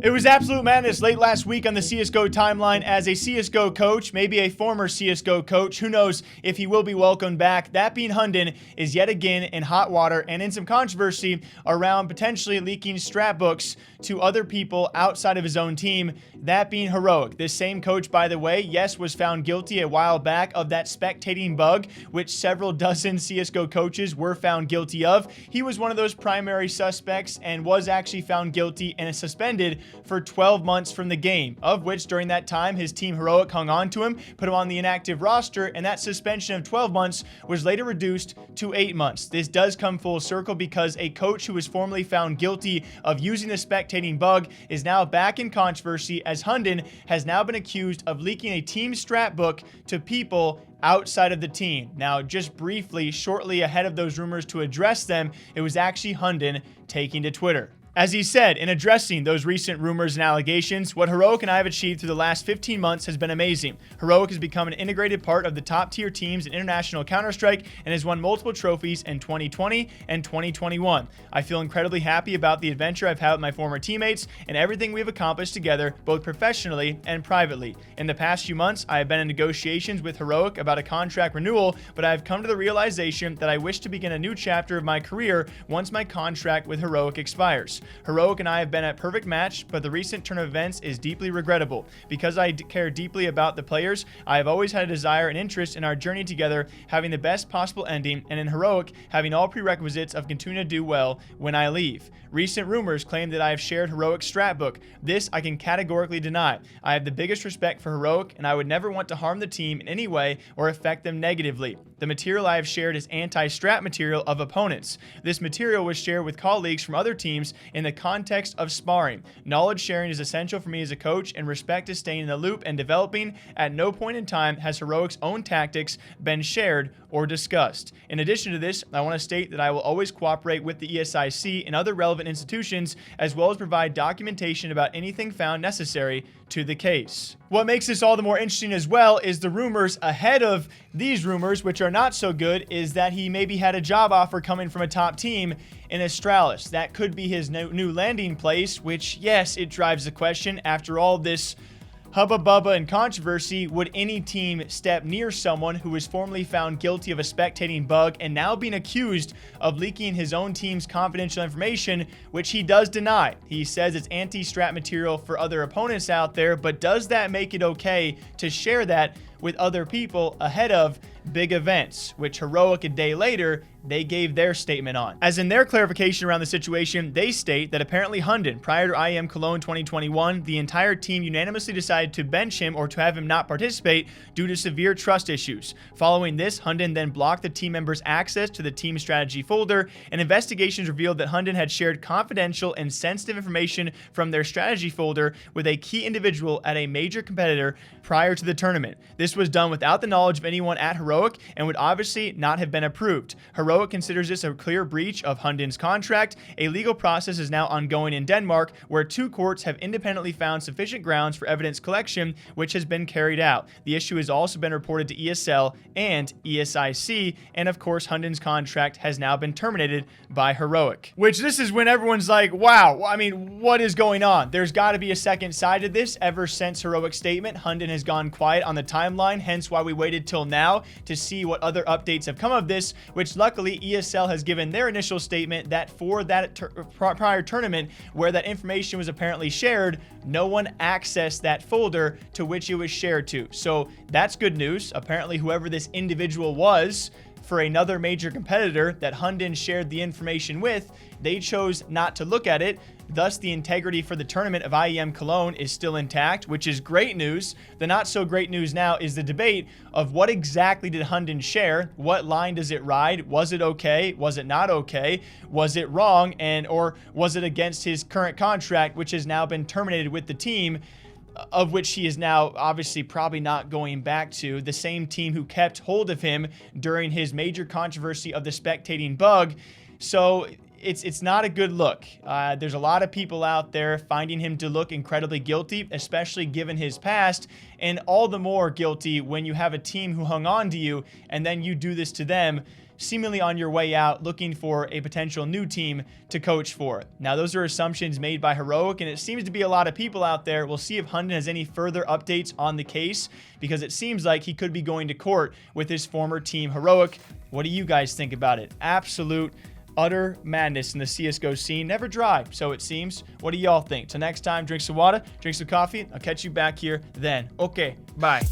It was absolute madness late last week on the CSGO timeline as a CSGO coach, maybe a former CSGO coach, who knows if he will be welcomed back. That being Hunden is yet again in hot water and in some controversy around potentially leaking strat books to other people outside of his own team, that being Heroic. This same coach, by the way, yes, was found guilty a while back of that spectating bug, which several dozen CSGO coaches were found guilty of. He was one of those primary suspects and was actually found guilty and is suspended for 12 months from the game, of which during that time his team Heroic hung on to him, put him on the inactive roster, and that suspension of 12 months was later reduced to 8 months. This does come full circle because a coach who was formerly found guilty of using the spectating bug is now back in controversy, as Hunden has now been accused of leaking a team strat book to people outside of the team. Now, just briefly, shortly ahead of those rumors to address them, it was actually Hunden taking to Twitter. As he said, in addressing those recent rumors and allegations, what Heroic and I have achieved through the last 15 months has been amazing. Heroic has become an integrated part of the top tier teams in international Counter-Strike and has won multiple trophies in 2020 and 2021. I feel incredibly happy about the adventure I've had with my former teammates and everything we've accomplished together, both professionally and privately. In the past few months, I have been in negotiations with Heroic about a contract renewal, but I have come to the realization that I wish to begin a new chapter of my career once my contract with Heroic expires. Heroic and I have been a perfect match, but the recent turn of events is deeply regrettable. Because I care deeply about the players, I have always had a desire and interest in our journey together having the best possible ending, and in Heroic having all prerequisites of continuing to do well when I leave. Recent rumors claim that I have shared Heroic's strat book. This I can categorically deny. I have the biggest respect for Heroic, and I would never want to harm the team in any way or affect them negatively. The material I have shared is anti-strat material of opponents. This material was shared with colleagues from other teams in the context of sparring. Knowledge sharing is essential for me as a coach, and respect is staying in the loop and developing. At no point in time has Heroic's own tactics been shared or discussed. In addition to this, I want to state that I will always cooperate with the ESIC and other relevant institutions, as well as provide documentation about anything found necessary to the case. What makes this all the more interesting as well is the rumors ahead of these rumors, which are not so good, is that he maybe had a job offer coming from a top team in Astralis. That could be his new landing place, which, yes, it drives the question, after all this hubba bubba and controversy, would any team step near someone who was formerly found guilty of a spectating bug and now being accused of leaking his own team's confidential information, which he does deny? He says it's anti-strat material for other opponents out there, but does that make it okay to share that with other people ahead of big events, which Heroic a day later they gave their statement on? As in their clarification around the situation, they state that apparently Hunden, prior to IEM Cologne 2021, the entire team unanimously decided to bench him or to have him not participate due to severe trust issues. Following this, Hunden then blocked the team members' access to the team strategy folder, and investigations revealed that Hunden had shared confidential and sensitive information from their strategy folder with a key individual at a major competitor prior to the tournament. This was done without the knowledge of anyone at Heroic and would obviously not have been approved. Heroic considers this a clear breach of Hunden's contract. A legal process is now ongoing in Denmark, where 2 courts have independently found sufficient grounds for evidence collection, which has been carried out. The issue has also been reported to ESL and ESIC, and of course Hunden's contract has now been terminated by Heroic. Which, this is when everyone's like, wow, I mean, what is going on? There's got to be a second side to this. Ever since Heroic's statement, Hunden has gone quiet on the timeline, hence why we waited till now to see what other updates have come of this, which luckily ESL has given their initial statement that for that prior tournament where that information was apparently shared, no one accessed that folder to which it was shared to. So that's good news. Apparently whoever this individual was for another major competitor that Hunden shared the information with, they chose not to look at it. Thus, the integrity for the tournament of IEM Cologne is still intact, which is great news. The not so great news now is the debate of what exactly did Hunden share? What line does it ride? Was it okay? Was it not okay? Was it wrong? Or was it against his current contract, which has now been terminated with the team, of which he is now obviously probably not going back to, the same team who kept hold of him during his major controversy of the spectating bug. So it's not a good look. There's a lot of people out there finding him to look incredibly guilty, especially given his past, and all the more guilty when you have a team who hung on to you and then you do this to them. seemingly on your way out, looking for a potential new team to coach for. Now, those are assumptions made by Heroic, and it seems to be a lot of people out there. We'll see if Hunden has any further updates on the case, because it seems like he could be going to court with his former team, Heroic. What do you guys think about it? Absolute utter madness in the CSGO scene. Never dry, so it seems. What do y'all think? Till next time, drink some water, drink some coffee. I'll catch you back here then. Okay, bye.